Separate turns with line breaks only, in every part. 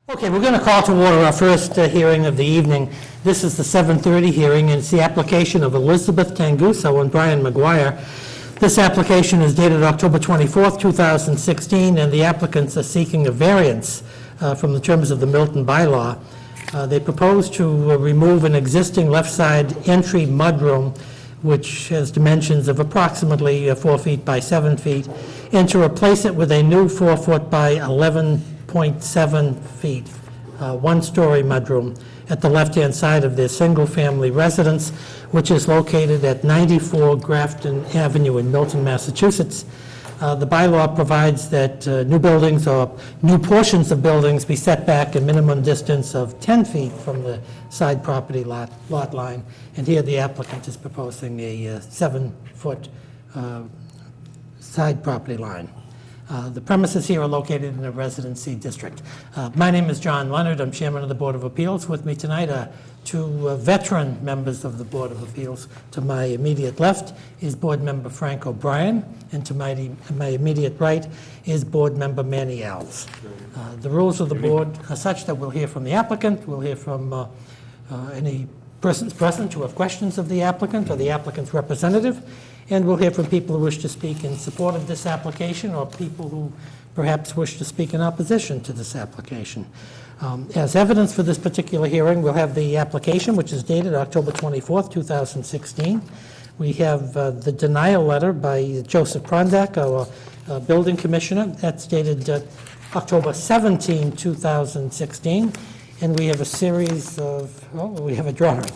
Okay, we're going to call to order our first hearing of the evening. This is the 7:30 hearing, and it's the application of Elizabeth Tanguso and Brian McGuire. This application is dated October 24th, 2016, and the applicants are seeking a variance from the terms of the Milton bylaw. They propose to remove an existing left side entry mudroom, which has dimensions of approximately 4 feet by 7 feet, and to replace it with a new 4 foot by 11.7 feet, one-story mudroom at the left-hand side of their single-family residence, which is located at 94 Grafton Avenue in Milton, Massachusetts. The bylaw provides that new buildings or new portions of buildings be set back a minimum distance of 10 feet from the side property lot line, and here the applicant is proposing a 7-foot side property line. The premises here are located in a residency district. My name is John Leonard. I'm chairman of the Board of Appeals. With me tonight are two veteran members of the Board of Appeals. To my immediate left is Board Member Frank O'Brien, and to my immediate right is Board Member Manny Alves. The rules of the board are such that we'll hear from the applicant, we'll hear from any persons present who have questions of the applicant or the applicant's representative, and we'll hear from people who wish to speak in support of this application or people who perhaps wish to speak in opposition to this application. As evidence for this particular hearing, we'll have the application, which is dated October 24th, 2016. We have the denial letter by Joseph Prondak, our building commissioner. That's dated October 17, 2016. And we have a series of, we have a drawing.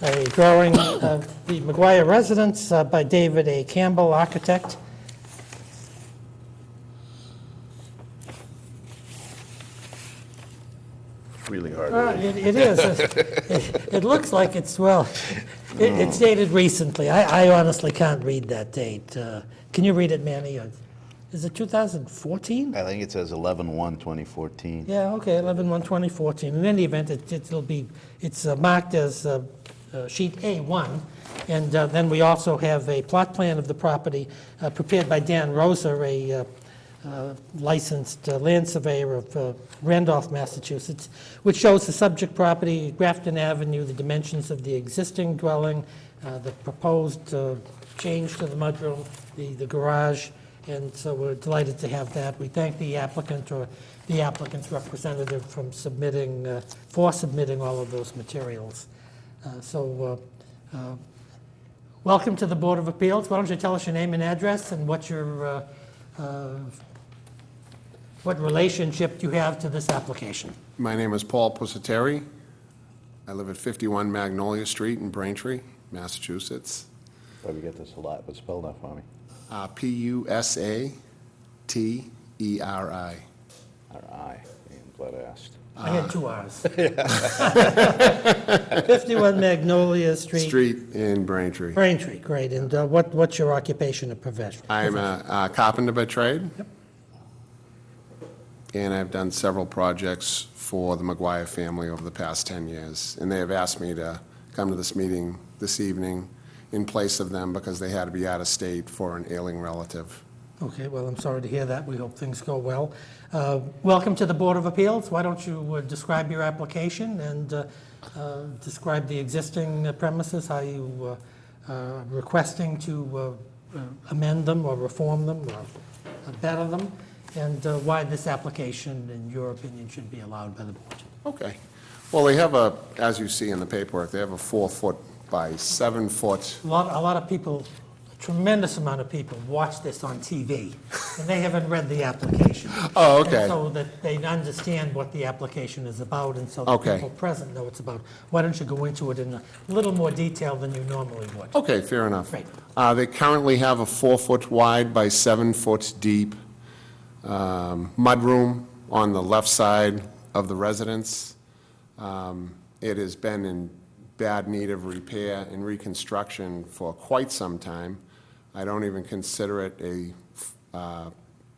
A drawing of the McGuire residence by David A. Campbell, architect.
Really hard to read.
It is. It looks like it's, well, it's dated recently. I honestly can't read that date. Can you read it, Manny? Is it 2014?
I think it says 11/1/2014.
Yeah, okay, 11/1/2014. In any event, it's marked as sheet A1, and then we also have a plot plan of the property prepared by Dan Rosa, a licensed land surveyor of Randolph, Massachusetts, which shows the subject property, Grafton Avenue, the dimensions of the existing dwelling, the proposed change to the mudroom, the garage, and so we're delighted to have that. We thank the applicant or the applicant's representative for submitting all of those materials. Welcome to the Board of Appeals. Why don't you tell us your name and address and what your what relationship you have to this application?
My name is Paul Pusateri. I live at 51 Magnolia Street in Braintree, Massachusetts.
Probably get this a lot, but spell that for me.
Pusateri.
R-I. I'm glad I asked.
I had 2 R's. 51 Magnolia Street.
Street in Braintree.
Braintree, great. And what's your occupation or profession?
I'm a carpenter by trade.
Yep.
And I've done several projects for the McGuire family over the past 10 years. And they have asked me to come to this meeting this evening in place of them because they had to be out of state for an ailing relative.
Okay, well, I'm sorry to hear that. We hope things go well. Welcome to the Board of Appeals. Why don't you describe your application and describe the existing premises, how you are requesting to amend them or reform them or better them, and why this application, in your opinion, should be allowed by the board.
Okay. Well, they have as you see in the paperwork, they have a 4 foot by 7 foot.
A lot of people, a tremendous amount of people watch this on TV, and they haven't read the application.
Oh, okay.
And so that they understand what the application is about, and so the
Okay.
people present know it's about. Why don't you go into it in a little more detail than you normally would?
Okay, fair enough.
Great.
They currently have a 4 foot wide by 7 foot deep mudroom on the left side of the residence. It has been in bad need of repair and reconstruction for quite some time. I don't even consider it a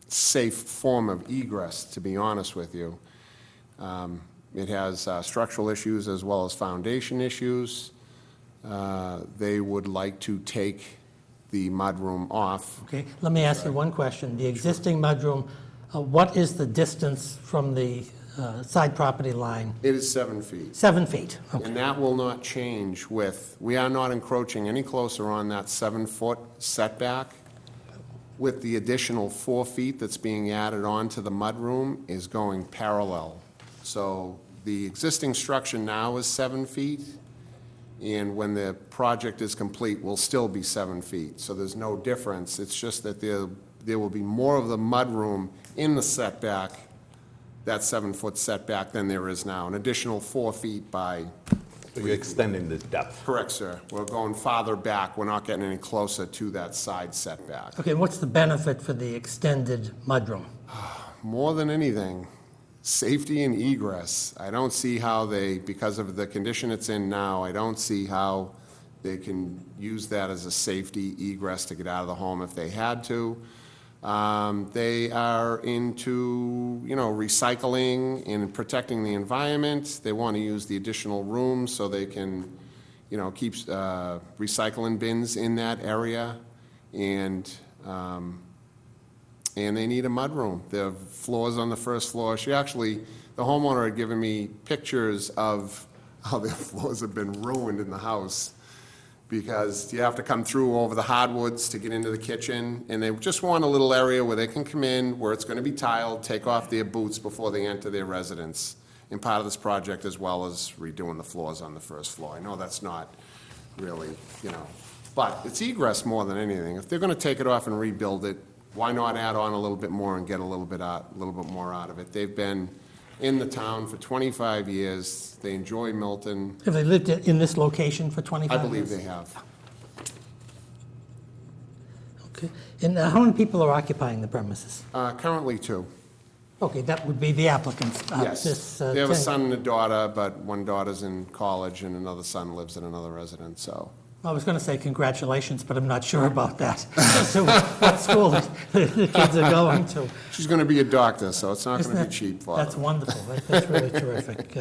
safe form of egress, to be honest with you. It has structural issues as well as foundation issues. They would like to take the mudroom off.
Okay, let me ask you one question. The existing mudroom, what is the distance from the side property line?
It is 7 feet.
7 feet, okay.
And that will not change we are not encroaching any closer on that 7-foot setback. With the additional 4 feet that's being added on to the mudroom is going parallel. So the existing structure now is 7 feet, and when the project is complete, will still be 7 feet. So there's no difference. It's just that there will be more of the mudroom in the setback, that 7-foot setback, than there is now, an additional 4 feet by.
So you're extending the depth.
Correct, sir. We're going farther back. We're not getting any closer to that side setback.
Okay, what's the benefit for the extended mudroom?
More than anything, safety and egress. I don't see how because of the condition it's in now, I don't see how they can use that as a safety egress to get out of the home if they had to. They are into, recycling and protecting the environment. They want to use the additional room so they can, keep recycling bins in that area. And they need a mudroom. The floors on the first floor, the homeowner had given me pictures of how their floors have been ruined in the house, because you have to come through over the hardwoods to get into the kitchen, and they just want a little area where they can come in, where it's going to be tiled, take off their boots before they enter their residence. And part of this project, as well as redoing the floors on the first floor. I know that's not really, but it's egress more than anything. If they're going to take it off and rebuild it, why not add on a little bit more and get a little bit more out of it? They've been in the town for 25 years. They enjoy Milton.
Have they lived in this location for 25 years?
I believe they have.
Okay. And how many people are occupying the premises?
Currently 2.
Okay, that would be the applicants.
Yes. They have a son and a daughter, but one daughter's in college and another son lives in another residence, so.
I was going to say congratulations, but I'm not sure about that. So what school the kids are going to.
She's going to be a doctor, so it's not
Isn't
going to be
that-
cheap for
That's
her.
wonderful. That's really terrific.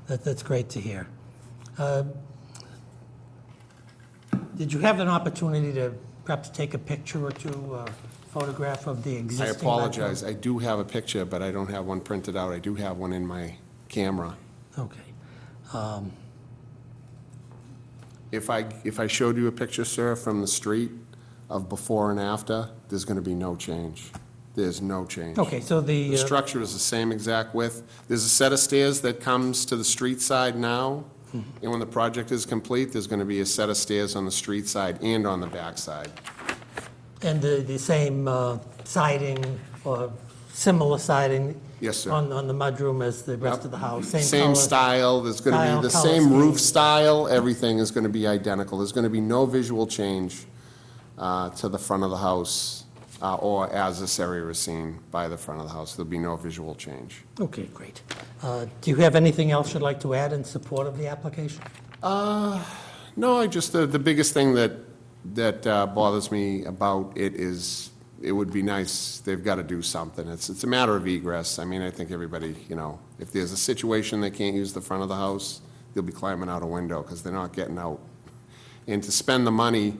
That's great to hear. Did you have an opportunity to perhaps take a picture or two, photograph of the
I
existing?
apologize. I do have a picture, but I don't have one printed out. I do have one in my camera.
Okay.
If I showed you a picture, sir, from the street of before and after, there's going to be no change. There's no change.
Okay, so
The structure is the same exact width. There's a set of stairs that comes to the street side now, and when the project is complete, there's going to be a set of stairs on the street side and on the back side.
and the same siding or similar siding?
Yes, sir.
On the mudroom as the rest of the house?
Same
color?
style, there's going to
Style,
be the
color
same
scheme.
roof style, everything is going to be identical. There's going to be no visual change to the front of the house, or as this area is seen by the front of the house. There'll be no visual change.
Okay, great. Do you have anything else you'd like to add in support of the application?
No, the biggest thing that bothers me about it is, it would be nice, they've got to do something. It's a matter of egress. I mean, I think everybody, if there's a situation they can't use the front of the house, they'll be climbing out a window because they're not getting out. And to spend the money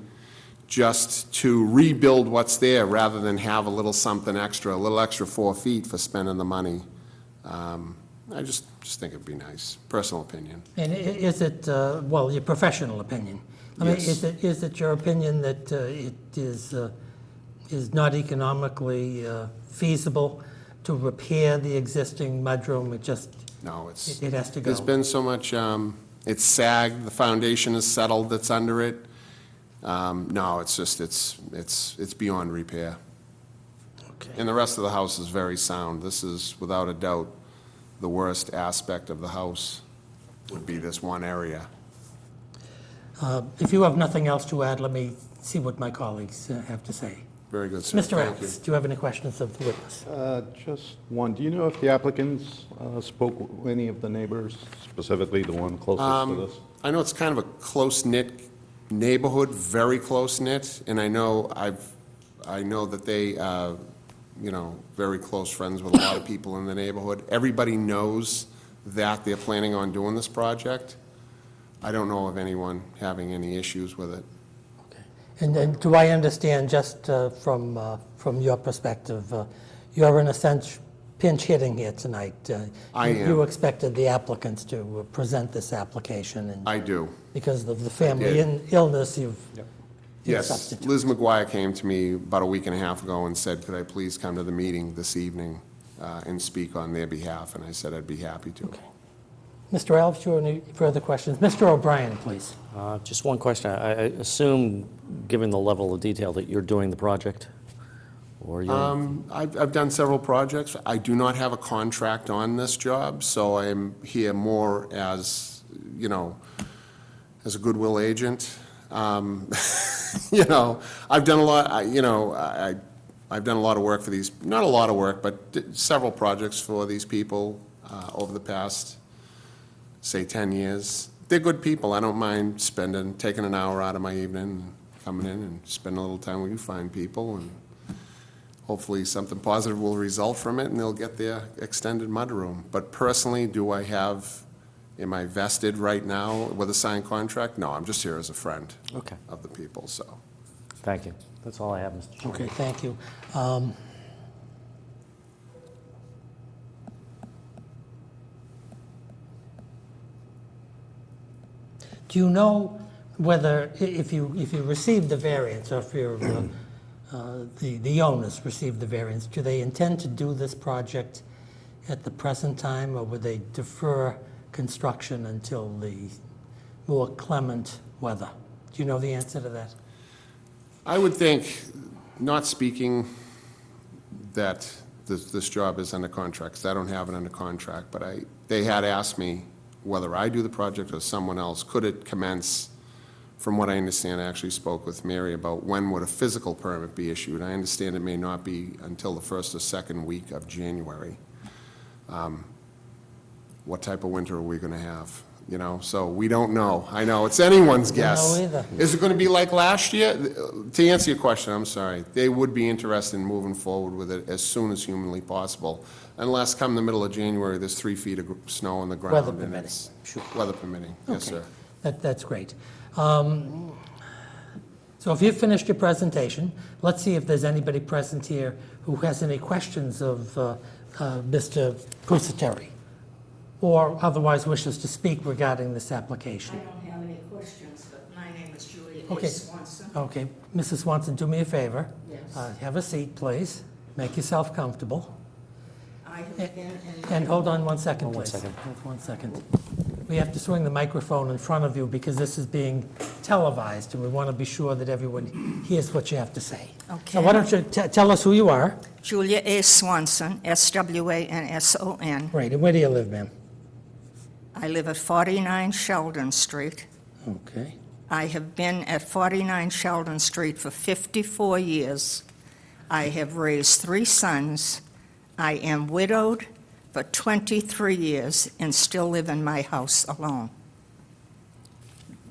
just to rebuild what's there rather than have a little something extra, a little extra 4 feet for spending the money, I just think it'd be nice, personal opinion.
And is it, well, your professional opinion? I mean,
Yes.
is it your opinion that it is not economically feasible to repair the existing mudroom? It just,
No, it's.
it has to go?
There's been so much, it's sagged, the foundation is settled that's under it. No, it's just, it's beyond repair.
Okay.
And the rest of the house is very sound. This is, without a doubt, the worst aspect of the house would be this one area.
If you have nothing else to add, let me see what my colleagues have to say.
Very good, sir.
Mr.
Thank you.
Alex, do you have any questions of the witness?
Just one, do you know if the applicants spoke with any of the neighbors, specifically the one closest to this?
I know it's kind of a close-knit neighborhood, very close-knit, and I know that they, very close friends with a lot of people in the neighborhood. Everybody knows that they're planning on doing this project. I don't know of anyone having any issues with it.
Okay. And then, do I understand, just from your perspective, you're in a sense pinch hitting here tonight.
I am.
You expected the applicants to present this application, and
I do.
because of the family
did.
illness, you've
Yes,
substituted.
Liz McGuire came to me about a week and a half ago and said, could I please come to the meeting this evening and speak on their behalf? And I said I'd be happy to.
Okay. Mr. Alves, do you have any further questions? Mr. O'Brien, please.
Just one question. I assume, given the level of detail, that you're doing the project? Or you?
I've done several projects. I do not have a contract on this job, so I'm here more as, as a goodwill agent. I've done a lot, I've done a lot of work for these, not a lot of work, but several projects for these people over the past, say, 10 years. They're good people. I don't mind taking an hour out of my evening, and coming in and spending a little time with you fine people, and hopefully something positive will result from it, and they'll get their extended mudroom. But personally, am I vested right now with a signed contract? No, I'm just here as a friend
Okay.
of the people, so.
Thank you. That's all I have, Mr. Chairman.
Okay, thank you. Do you know whether, if you received the variance, or if the owners received the variance, do they intend to do this project at the present time, or would they defer construction until the more clement weather? Do you know the answer to that?
I would think, not speaking that this job is under contract, 'cause I don't have it under contract, but they had asked me whether I do the project or someone else, could it commence, from what I understand, I actually spoke with Mary about when would a physical permit be issued. I understand it may not be until the first or second week of January. What type of winter are we going to have? So we don't know. I know, it's anyone's guess.
know either.
Is it going to be like last year? To answer your question, I'm sorry, they would be interested in moving forward with it as soon as humanly possible, unless come the middle of January, there's 3 feet of snow on the ground.
Weather
and
permitting.
it's- Weather permitting, yes,
Okay.
sir.
That's great. So if you've finished your presentation, let's see if there's anybody present here who has any questions of Mr. Pusateri, or otherwise wishes to speak regarding this
I
application.
don't have any questions, but my name is Julia
Okay.
A. Swanson.
Okay, Mrs. Swanson, do me a favor.
Yes.
Have a seat, please. Make yourself comfortable.
I have been in...
And hold on one second,
One
please.
second.
Hold 1 second. We have to swing the microphone in front of you because this is being televised, and we want to be sure that everyone hears what you have to say. So
Okay.
why don't you tell us who you are?
Julia A. Swanson, S-W-A-N-S-O-N.
Right, and where do you live, ma'am?
I live at 49 Sheldon Street.
Okay.
I have been at 49 Sheldon Street for 54 years. I have raised 3 sons. I am widowed for 23 years and still live in my house alone.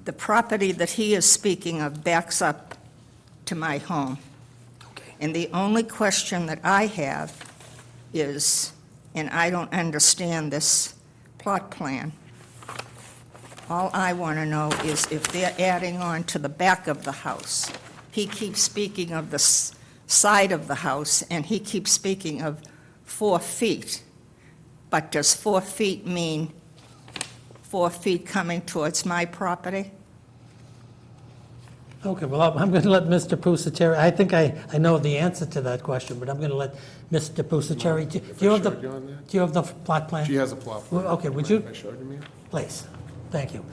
The property that he is speaking of backs up to my home.
Okay.
And the only question that I have is, and I don't understand this plot plan, all I want to know is if they're adding on to the back of the house. He keeps speaking of the side of the house, and he keeps speaking of 4 feet. But does 4 feet mean 4 feet coming towards my property?
Okay, well, I'm going to let Mr. Pusateri, I think I know the answer to that question, but I'm going to let Mr. Pusateri, do you have the,
If I showed you on that?
do you have the plot plan?
She has a plot plan.
Well, okay, would you-
If I showed you, ma'am?
Please, thank you.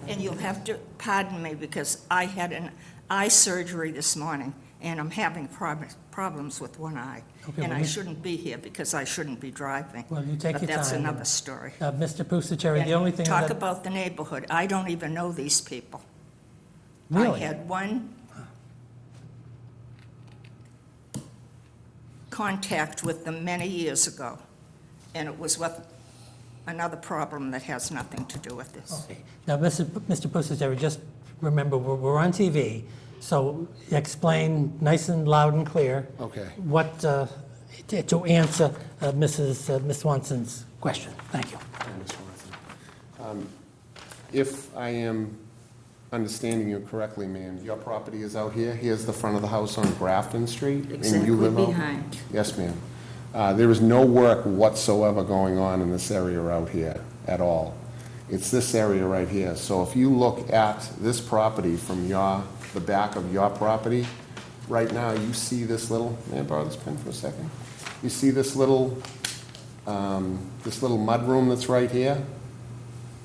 And you'll have to pardon me because I had an eye surgery this morning, and I'm having problems with one eye.
Okay,
And
well,
I
you-
shouldn't be here because I shouldn't be driving.
Well, you take your
But that's
time.
another story.
Mr. Pusateri, the only thing
Talk
that...
about the neighborhood. I don't even know these people.
Really?
I had one contact with them many years ago, and it was with another problem that has nothing to do with this.
Okay. Now, Mr. Pusateri, just remember, we're on TV, so explain nice and loud and clear
Okay.
what, to answer Ms. Swanson's question. Thank you.
Ms. Swanson. If I am understanding you correctly, ma'am, your property is out here. Here's the front of the house on Grafton Street? and you
Exactly
live out-
behind.
Yes, ma'am. There is no work whatsoever going on in this area out here at all. It's this area right here. So if you look at this property from the back of your property, right now you see this little, may I borrow this pen for a second? You see this little mudroom that's right here?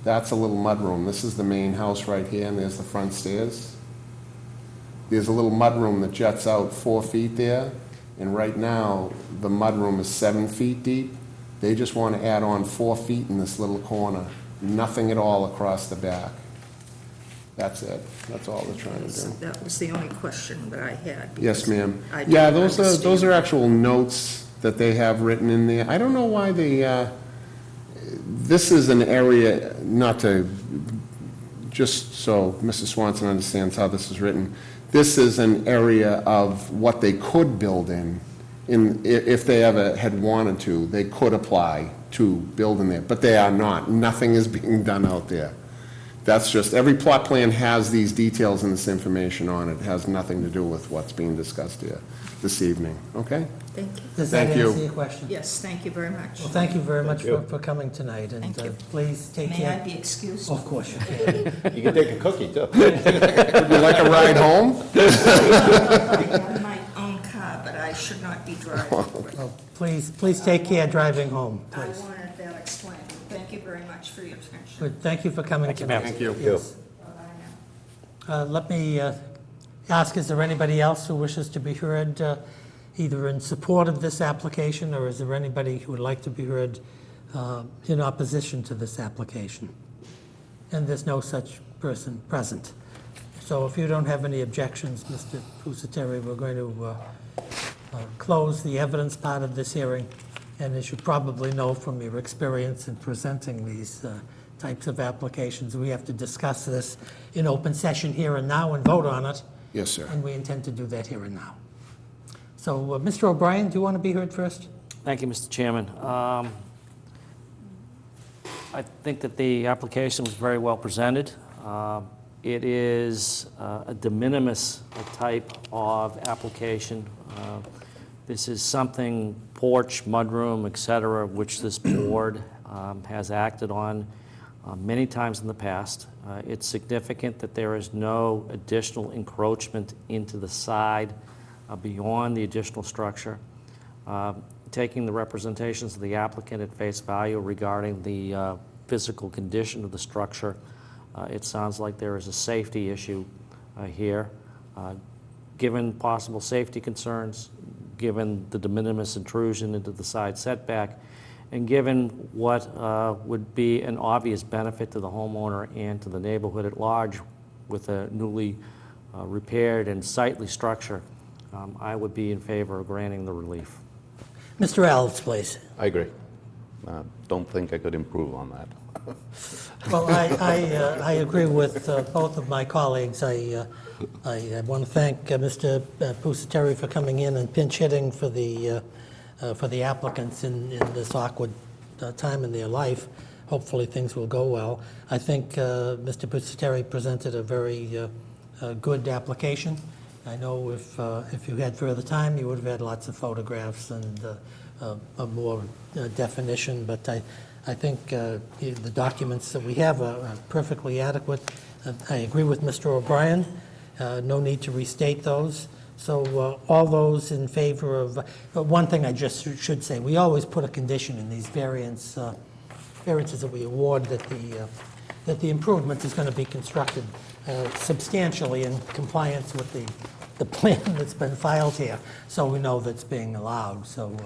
That's a little mudroom. This is the main house right here, and there's the front stairs. There's a little mudroom that juts out 4 feet there, and right now, the mudroom is 7 feet deep. They just want to add on 4 feet in this little corner. Nothing at all across the back. That's it. That's all they're trying to
So
do.
that was the only question that I had.
Yes,
because
ma'am.
I
Yeah,
didn't
those are
understand.
actual notes that they have written in there. I don't know why they, this is an area, not to, just so Mrs. Swanson understands how this is written, this is an area of what they could build in, if they ever had wanted to, they could apply to build in there, but they are not. Nothing is being done out there. That's just, every plot plan has these details and this information on it. It has nothing to do with what's being discussed here this evening, okay?
Thank you.
Does that
Thank you.
answer your question?
Yes, thank you very much.
Well, thank you very much for coming tonight, and
Thank you.
please take
May I
care.
be excused?
Of course you can.
You can take a cookie, too.
Would you like a ride home?
I have my own car, but I should not be driving.
Well, please take care driving home,
I
please.
wanted that explained. Thank you very much for your attention.
Good, thank you for coming
Thank you,
tonight.
ma'am.
Thank you.
Yes. Let me ask, is there anybody else who wishes to be heard either in support of this application, or is there anybody who would like to be heard in opposition to this application? And there's no such person present. So if you don't have any objections, Mr. Pusateri, we're going to close the evidence part of this hearing. And as you probably know from your experience in presenting these types of applications, we have to discuss this in open session here and now and vote on it.
Yes, sir.
And we intend to do that here and now. So, Mr. O'Brien, do you want to be heard first?
Thank you, Mr. Chairman. I think that the application was very well presented. It is a de minimis type of application. This is something, porch, mudroom, et cetera, which this board has acted on many times in the past. It's significant that there is no additional encroachment into the side beyond the additional structure. Taking the representations of the applicant at face value regarding the physical condition of the structure, it sounds like there is a safety issue here. Given possible safety concerns, given the de minimis intrusion into the side setback, and given what would be an obvious benefit to the homeowner and to the neighborhood at large with a newly repaired and sightly structure, I would be in favor of granting the relief.
Mr. Alves, please.
I agree. Don't think I could improve on that.
Well, I agree with both of my colleagues. I want to thank Mr. Pusateri for coming in and pinch hitting for the applicants in this awkward time in their life. Hopefully, things will go well. I think Mr. Pusateri presented a very good application. I know if you had further time, you would have had lots of photographs and a more definition, but I think the documents that we have are perfectly adequate. I agree with Mr. O'Brien. No need to restate those. So all those in favor of, one thing I just should say, we always put a condition in these variances that we award that the improvement is going to be constructed substantially in compliance with the plan that's been filed here, so we know that's being allowed. So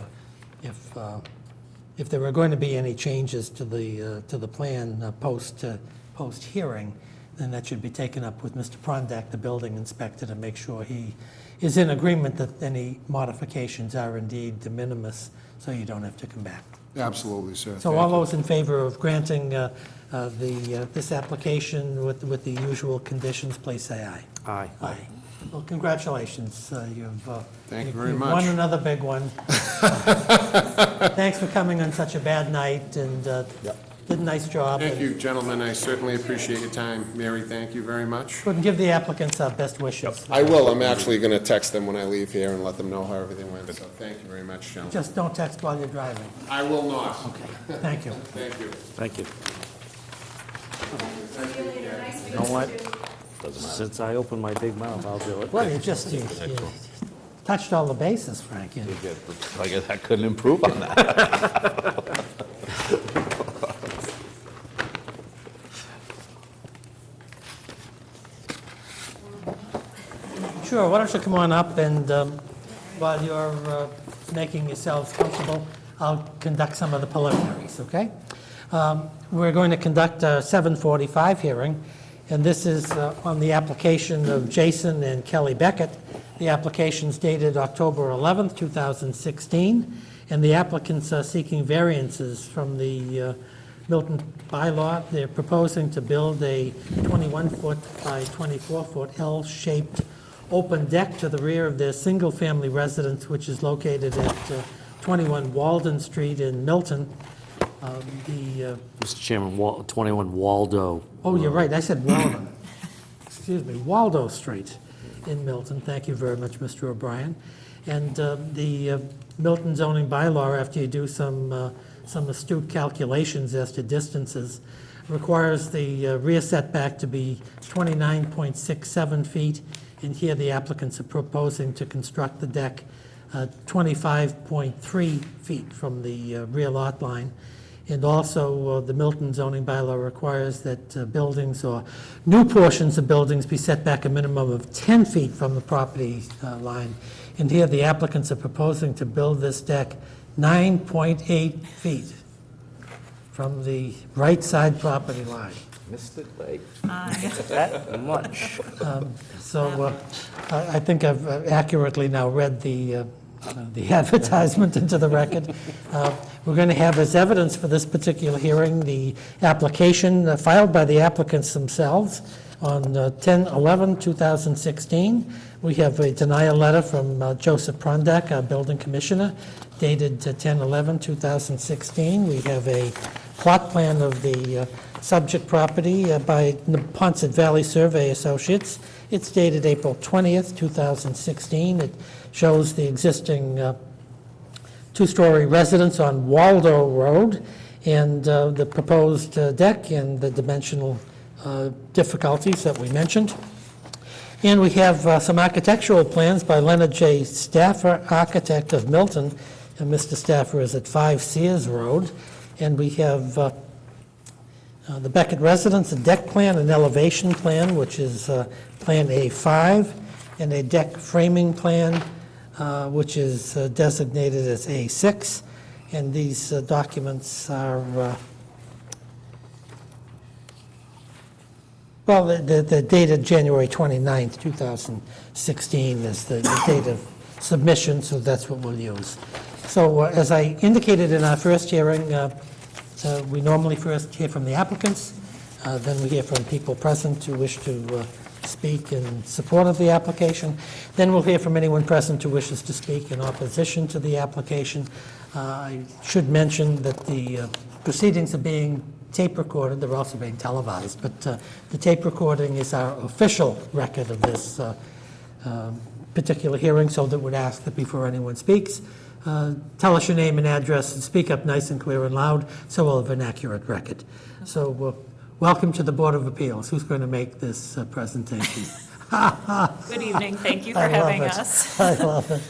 if there are going to be any changes to the plan post hearing, then that should be taken up with Mr. Prondak, the building inspector, to make sure he is in agreement that any modifications are indeed de minimis, so you don't have to come back.
Absolutely, sir.
So all those in favor of granting this application with the usual conditions, please say aye.
Aye.
Aye. Well, congratulations.
Thank you very
you've
much.
won another big one. Thanks for coming on such a bad night, and did a nice job.
Thank you, gentlemen. I certainly appreciate your time. Mary, thank you very much.
Couldn't give the applicants our best wishes.
I will. I'm actually going to text them when I leave here and let them know how everything went. So thank you very much, gentlemen.
Just don't text while you're driving.
I will not.
Thank you.
Thank you.
Thank you. You know what? Since I opened my big mouth, I'll do it.
Well, you touched all the bases, Frank.
I guess I couldn't improve on that.
Sure, why don't you come on up, and while you're making yourselves comfortable, I'll conduct some of the preliminaries, okay? We're going to conduct a 7:45 hearing, and this is on the application of Jason and Kelly Beckett. The application's dated October 11th, 2016, and the applicants are seeking variances from the Milton bylaw. They're proposing to build a 21-foot by 24-foot L-shaped open deck to the rear of their single-family residence, which is located at 21 Walden Street in Milton.
Mr. Chairman, 21 Waldo.
Oh, you're right, I said Walden. Excuse me, Waldo Street in Milton. Thank you very much, Mr. O'Brien. And the Milton zoning bylaw, after you do some astute calculations as to distances, requires the rear setback to be 29.67 feet, and here the applicants are proposing to construct the deck 25.3 feet from the rear lot line. And also, the Milton zoning bylaw requires that buildings or new portions of buildings be set back a minimum of 10 feet from the property line. And here the applicants are proposing to build this deck 9.8 feet from the right side property line.
Missed it, like.
That much.
So I think I've accurately now read the advertisement into the record. We're going to have as evidence for this particular hearing the application filed by the applicants themselves on 10/11/2016. We have a denial letter from Joseph Prondak, our building commissioner, dated 10/11/2016. We have a plot plan of the subject property by Neponset Valley Survey Associates. It's dated April 20th, 2016. It shows the existing two-story residence on Waldo Road, and the proposed deck and the dimensional difficulties that we mentioned. And we have some architectural plans by Leonard J. Staffer, architect of Milton, and Mr. Staffer is at 5 Sears Road. And we have the Beckett residence, a deck plan, an elevation plan, which is Plan A5, and a deck framing plan, which is designated as A6. And these documents are, well, they're dated January 29th, 2016 is the date of submission, so that's what we'll use. So as I indicated in our first hearing, we normally first hear from the applicants, then we hear from people present who wish to speak in support of the application. Then we'll hear from anyone present who wishes to speak in opposition to the application. I should mention that the proceedings are being tape recorded. They're also being televised, but the tape recording is our official record of this particular hearing, so that would ask that before anyone speaks, tell us your name and address and speak up nice and clear and loud so we'll have an accurate record. So welcome to the Board of Appeals. Who's going to make this presentation?
Good evening, thank you for
I love
having
it.
us.
I love it.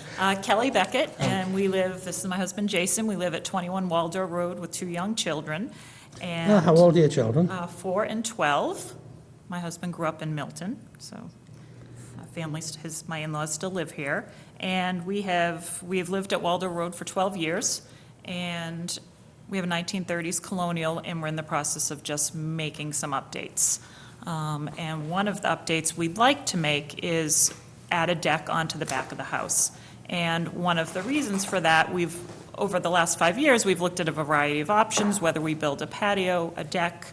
Kelly Beckett, and we live, this is my husband Jason, we live at 21 Waldo Road with 2 young children. And
How old are your children?
4 and 12. My husband grew up in Milton, so my in-laws still live here. And we've lived at Waldo Road for 12 years, and we have a 1930s colonial, and we're in the process of just making some updates. And one of the updates we'd like to make is add a deck onto the back of the house. And one of the reasons for that, over the last 5 years, we've looked at a variety of options, whether we build a patio, a deck,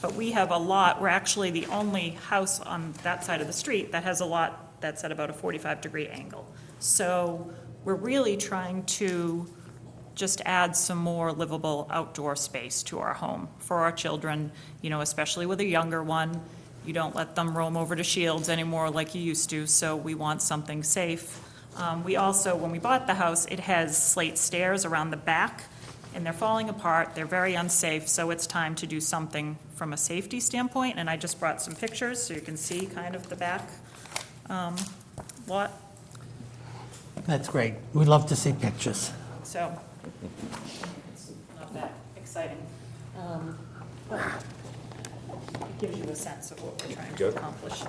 but we have a lot, we're actually the only house on that side of the street that has a lot that's at about a 45-degree angle. So we're really trying to just add some more livable outdoor space to our home for our children, especially with a younger one. You don't let them roam over to Shields anymore like you used to, so we want something safe. We also, when we bought the house, it has slate stairs around the back, and they're falling apart. They're very unsafe, so it's time to do something from a safety standpoint, and I just brought some pictures so you can see kind of the back lot.
That's great. We love to see pictures.
So, it's not that exciting. But it gives you a sense of what we're trying to accomplish.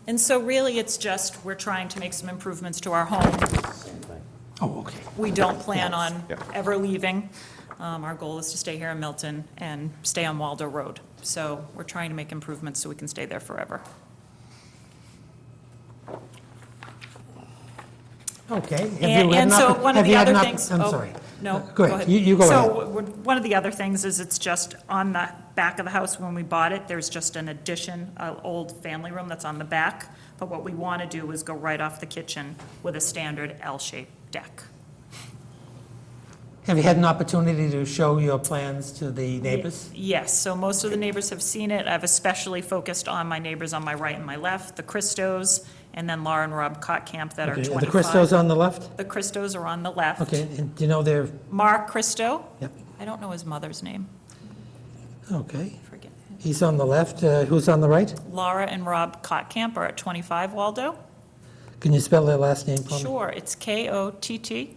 And so really, it's just, we're trying to make some improvements to our home.
Oh, okay.
We don't plan on
Yeah.
ever leaving. Our goal is to stay here in Milton and stay on Waldo Road. So we're trying to make improvements so we can stay there forever.
Okay. Have
And
you had an
so
oppor-
one of
have
the
you had
other
an opp-
things.
I'm
oh,
sorry.
No,
Go ahead. You go
So one of the other things is it's just on the back of the house, when we bought it, there's just an addition, an old family room that's on the back. But what we want to do is go right off the kitchen with a standard L-shaped deck.
Have you had an opportunity to show your plans to the neighbors?
Yes, so most of the neighbors have seen it. I've especially focused on my neighbors on my right and my left, the Christos, and then Laura and Rob Kottkamp that are
Okay,
25.
the Christos on the left?
The Christos are on the left.
Okay, and do you know their,
Mark Christo,
yep,
I don't know his mother's name,
okay.
I forget.
He's on the left. Who's on the right?
Laura and Rob Kottkamp are at 25 Waldo.
Can you spell their last name for me?
Sure, it's K-O-T-T,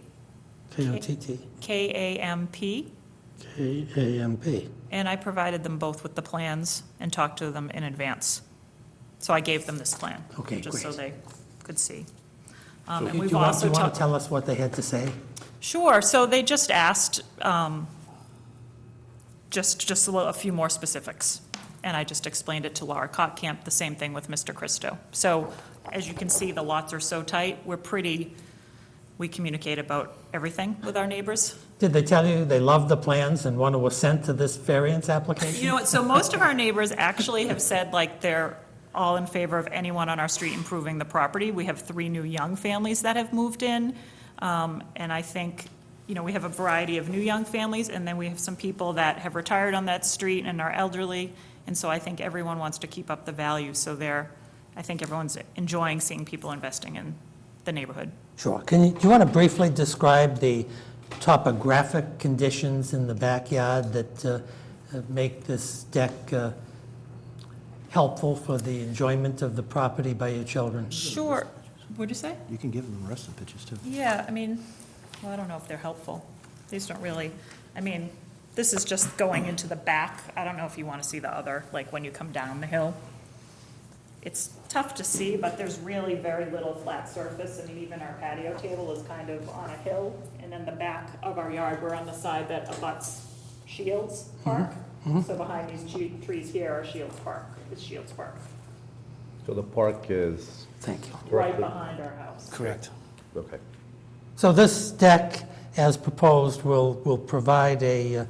K-O-T-T,
K-A-M-P,
K-A-M-P.
and I provided them both with the plans and talked to them in advance. So I gave them this plan.
Okay,
Just so
great.
they could see.
Do
And
you
we've
want
also
to
talked.
tell us what they had to say?
Sure, so they just asked, just a few more specifics. And I just explained it to Laura Kottkamp, the same thing with Mr. Christo. So, as you can see, the lots are so tight, we communicate about everything with our neighbors.
Did they tell you they loved the plans and want to assent to this variance application?
You know what, so most of our neighbors actually have said, like, they're all in favor of anyone on our street improving the property. We have 3 new young families that have moved in, and I think, we have a variety of new young families, and then we have some people that have retired on that street and are elderly, and so I think everyone wants to keep up the value, so I think everyone's enjoying seeing people investing in the neighborhood.
Sure. Do you want to briefly describe the topographic conditions in the backyard that make this deck helpful for the enjoyment of the property by your children?
Sure. What'd you say?
You can give them the rest of the pictures, too.
Yeah, well, I don't know if they're helpful. These don't really, this is just going into the back. I don't know if you want to see the other, like when you come down the hill. It's tough to see, but there's really very little flat surface. Even our patio table is kind of on a hill, and then the back of our yard, we're on the side that abuts Shields Park. So behind these trees here are Shields Park,
So the park is,
Thank you.
right behind our house.
Correct.
okay.
So this deck, as proposed, will provide a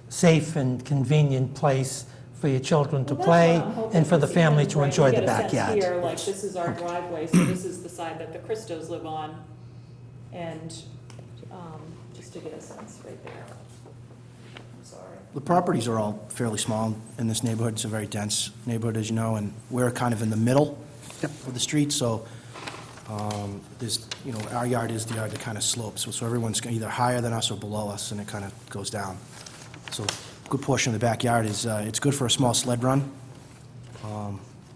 safe and convenient place for your children to play and for the family to enjoy the backyard.
Here, like, this is our driveway, so this is the side that the Christos live on, and, just to get a sense right there. I'm sorry.
The properties are all fairly small in this neighborhood. It's a very dense neighborhood, as you know, and we're kind of in the middle of the street, so there's, our yard is the yard that kind of slopes, so everyone's either higher than us or below us, and it kind of goes down. So a good portion of the backyard is, it's good for a small sled run,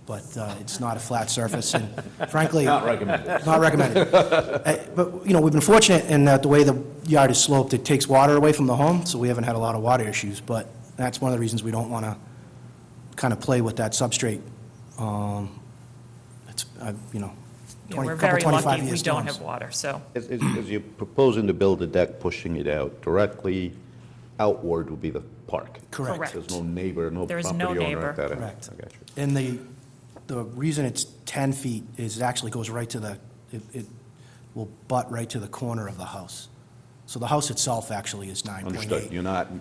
but it's not a flat surface, and frankly...
Not recommended.
Not recommended. But, we've been fortunate in that the way the yard is sloped, it takes water away from the home, so we haven't had a lot of water issues, but that's one of the reasons we don't want to kind of play with that substrate. It's,
Yeah, we're
couple,
very
25
lucky we
years
don't
storms.
have water, so.
As you're proposing to build a deck, pushing it out, directly outward would be the park?
Correct.
There's no neighbor, no
There is
property
no
owner
neighbor.
at that end?
Correct.
I got you.
And the reason it's 10 feet is it actually goes right to it will butt right to the corner of the house. So the house itself actually is 9.8.
Understood.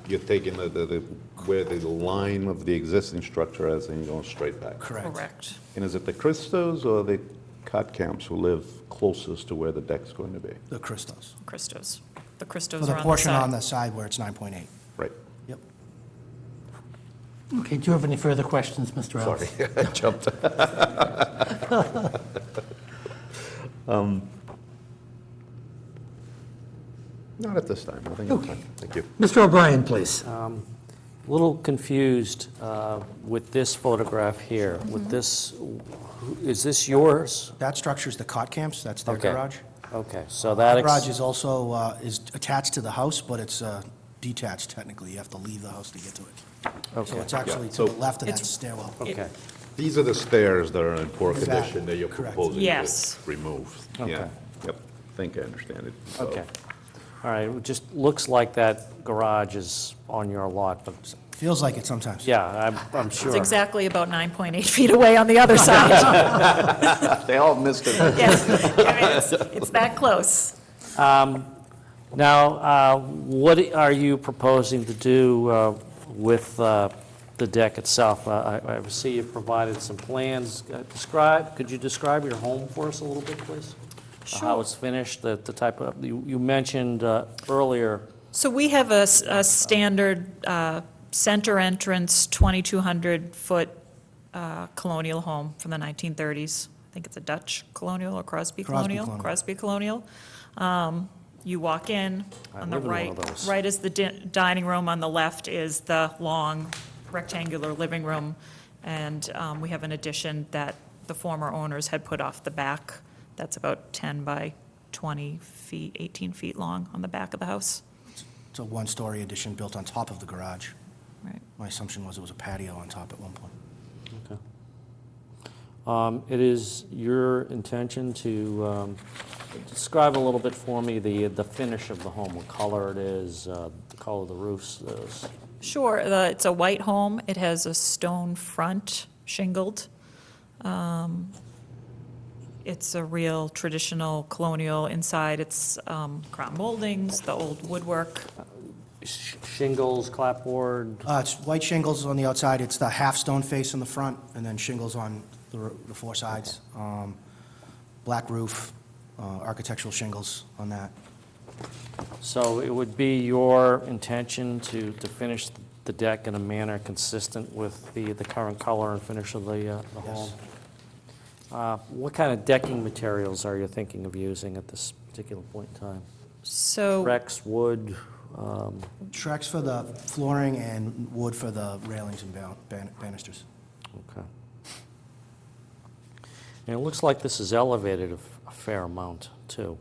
You're taking where the line of the existing structure as in going straight back?
Correct.
And is it the Christos or the Kottkamps who live closest to where the deck's going to be?
The Christos.
Christos. The
For
Christos
the
are on the
portion on
side.
the side where it's 9.8.
Right.
Yep.
Okay, do you have any further questions, Mr. Ellis?
Sorry, I jumped. Not at this time. I think it's fine. Thank you.
Mr. O'Brien, please.
A little confused with this photograph here. With this, is this yours?
That structure's the cot camps, that's their
Okay.
garage.
Okay, so that,
The garage is also, is attached to the house, but it's detached technically. You have to leave the house to get to it. So
okay,
it's actually
so-
to the left of that
It's-
stairwell.
okay.
These are the stairs that are in poor
Exactly.
condition that you're
Correct.
proposing to
Yes.
remove.
Okay.
Yeah, yep, think I understand it. So-
Okay. All right, it just looks like that garage is on your lot, but,
Feels like it sometimes.
yeah, I'm sure.
It's exactly about 9.8 feet away on the other side.
They all missed it.
Yes, I mean, it's that close.
Now, what are you proposing to do with the deck itself? I see you provided some plans. Could you describe your home for us a little bit, please? How
Sure.
it's finished, the type of, you mentioned earlier,
So we have a standard center entrance, 2,200-foot colonial home from the 1930s. I think it's a Dutch colonial or Crosby colonial?
colonial.
Crosby colonial. You walk in,
I
on the
live in one
right,
of those.
right is the dining room, on the left is the long rectangular living room, and we have an addition that the former owners had put off the back. That's about 10 by 20 feet, 18 feet long on the back of the house.
It's a one-story addition built on top of the garage.
Right.
My assumption was it was a patio on top at one point.
it is your intention to describe a little bit for me the finish of the home, what color it is, the color of the roofs is.
Sure, it's a white home. It has a stone front, shingled. It's a real traditional colonial inside. It's crown moldings, the old woodwork.
Shingles, clapboard,
It's white shingles on the outside, it's the half-stone face in the front, and then shingles on the four sides. Black roof, architectural shingles on that.
so it would be your intention to finish the deck in a manner consistent with the current color and finish of the home? What kind of decking materials are you thinking of using at this particular point in time?
So,
Rex, wood,
Trex for the flooring and wood for the railings and banisters.
okay. And it looks like this is elevated a fair amount, too.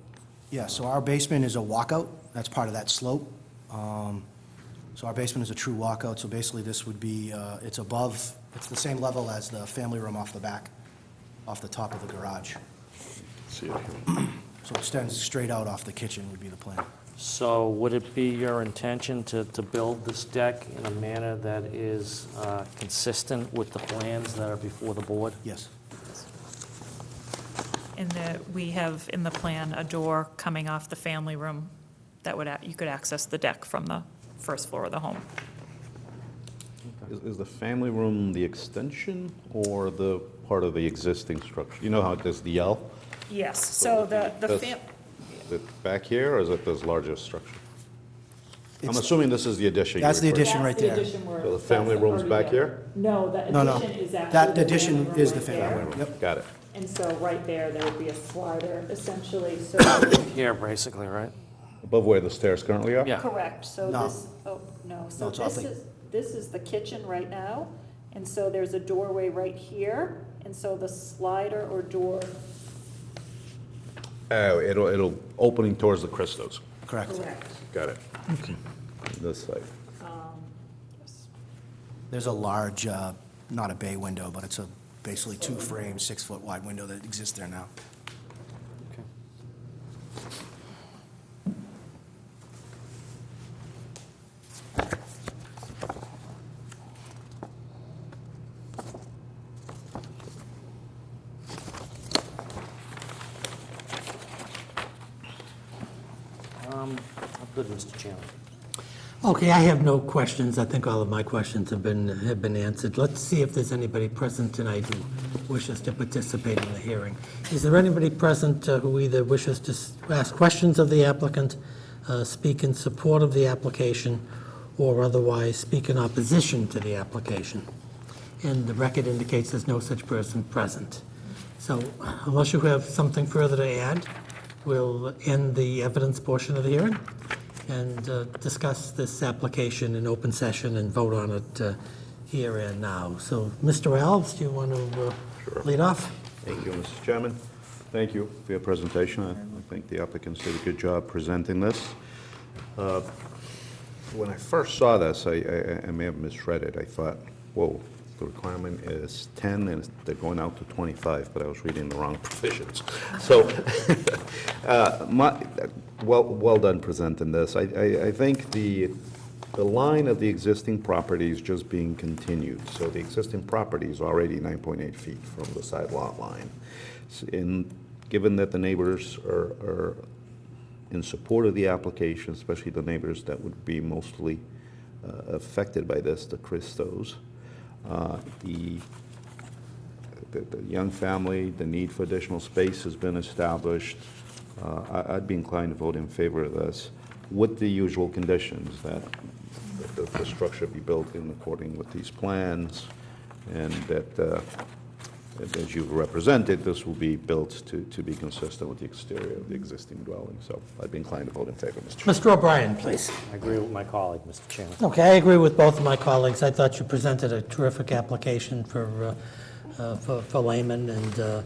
Yeah, so our basement is a walkout, that's part of that slope. So our basement is a true walkout, so basically this would be, it's above, it's the same level as the family room off the back, off the top of the garage.
See it here.
So it extends straight out off the kitchen would be the plan.
So would it be your intention to build this deck in a manner that is consistent with the plans that are before the board?
Yes.
we have in the plan a door coming off the family room that would, you could access the deck from the first floor of the home.
Is the family room the extension or the part of the existing structure? You know how there's the L?
Yes, so the
That's- Is it back here, or is it this larger structure? I'm
It's-
assuming this is the addition. you're
That's the
referring
addition right there.
So the family room's back here?
No, the
No, no.
addition is actually.
That
the
addition
family room
is the
right
family
there.
room. Yep.
Got it.
And so right there, there would be a slider essentially, so.
Here, basically, right?
Above where the stairs currently are?
Yeah.
Correct, so
No.
this, oh, no, so
it's all
this is the kitchen right now, and so there's a doorway right here, and so the slider or door,
Oh, it'll opening towards the Christos.
Correct.
correct.
Got it. This side.
There's a large, not a bay window, but it's a basically two-frame, 6-foot wide window that exists there now.
Okay. I'm good, Mr. Chairman.
Okay, I have no questions. I think all of my questions have been answered. Let's see if there's anybody present tonight who wishes to participate in the hearing. Is there anybody present who either wishes to ask questions of the applicant speak in support of the application or otherwise speak in opposition to the application. And the record indicates there's no such person present. So unless you have something further to add, we'll end the evidence portion of the hearing and discuss this application in open session and vote on it here and now. So, Mr. Alves, do you want to lead off?
Thank you, Mr. Chairman. Thank you for your presentation. I think the applicants did a good job presenting this. When I first saw this, I may have misread it. I thought, whoa, the requirement is 10 and they're going out to 25, but I was reading the wrong provisions. So, well done presenting this. I think the line of the existing property is just being continued. So the existing property is already 9.8 feet from the side lot line. Given that the neighbors are in support of the application, especially the neighbors that would be mostly affected by this, the Christos, the young family, the need for additional space has been established. I'd be inclined to vote in favor of this with the usual conditions that the structure be built in according with these plans, and that, as you've represented, this will be built to be consistent with the exterior of the existing dwelling. So I'd be inclined to vote in favor, Mr. Chairman.
Mr. O'Brien, please.
I agree with my colleague, Mr. Chairman.
Okay, I agree with both of my colleagues. I thought you presented a terrific application for laymen, and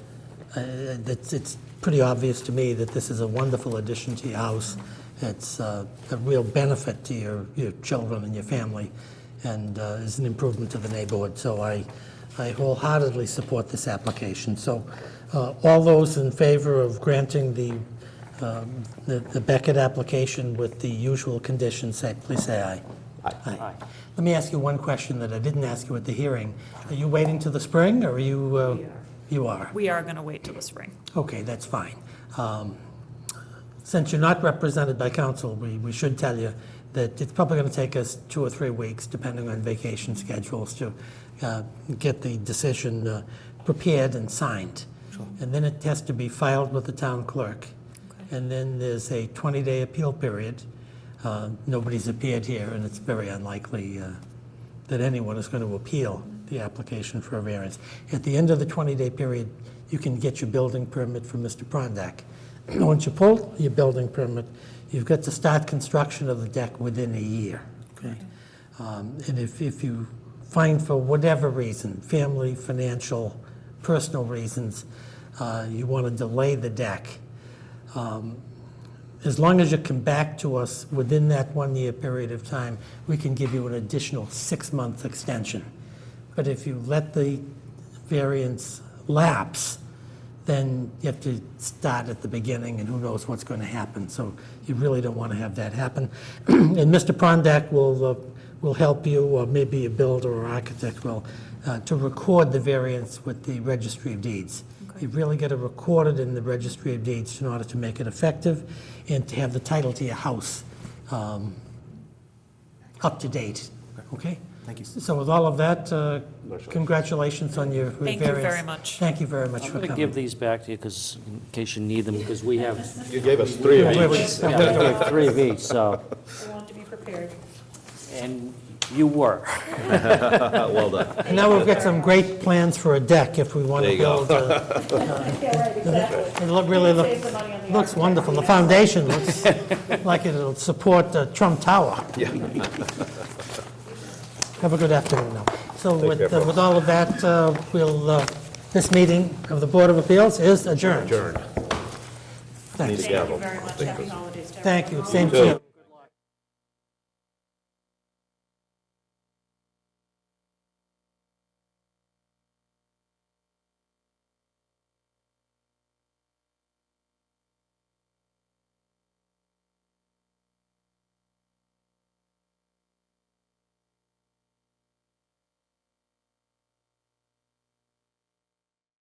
it's pretty obvious to me that this is a wonderful addition to your house. It's a real benefit to your children and your family, and is an improvement to the neighborhood. So I wholeheartedly support this application. So all those in favor of granting the Beckett application with the usual conditions, please say aye.
Aye.
Let me ask you one question that I didn't ask you at the hearing. Are you waiting till the spring, or are you? You are.
We are going to wait till the spring.
Okay, that's fine. Since you're not represented by council, we should tell you that it's probably going to take us 2 or 3 weeks, depending on vacation schedules, to get the decision prepared and signed.
Sure.
And then it has to be filed with the town clerk.
Okay.
And then there's a 20-day appeal period. Nobody's appeared here, and it's very unlikely that anyone is going to appeal the application for a variance. At the end of the 20-day period, you can get your building permit from Mr. Prondak. Once you pull your building permit, you've got to start construction of the deck within a year. Okay? And if you find, for whatever reason, family, financial, personal reasons, you want to delay the deck, as long as you come back to us within that 1-year period of time, we can give you an additional 6-month extension. But if you let the variance lapse, then you have to start at the beginning, and who knows what's going to happen. So you really don't want to have that happen. And Mr. Prondak will help you, or maybe a builder or architect will, to record the variance with the Registry of Deeds.
Okay.
You've really got to record it in the Registry of Deeds in order to make it effective and to have the title to your house up to date. Okay?
Thank you.
So with all of that, congratulations on your variance.
Thank you very much.
Thank you very much
I'm
for
going to
coming.
give these back to you, because, in case you need them, because we have,
You gave us 3 of
Wait,
each.
wait,
yeah, we have 3 of each, so,
I want to be prepared.
and you were.
Well done.
And now we've got some great plans for a deck if we want
There
to
you go.
build.
Yeah, right, exactly.
Really
Save the money on the
looks
architect.
wonderful. The foundation looks like it'll support Trump Tower.
Yeah.
Have a good afternoon now. So
care, folks.
with all of that, this meeting of the Board of Appeals is adjourned.
Adjourned.
Thanks.
Need a gavel.
Thank you very much. Happy holidays to everyone.
Thank you. Same to you.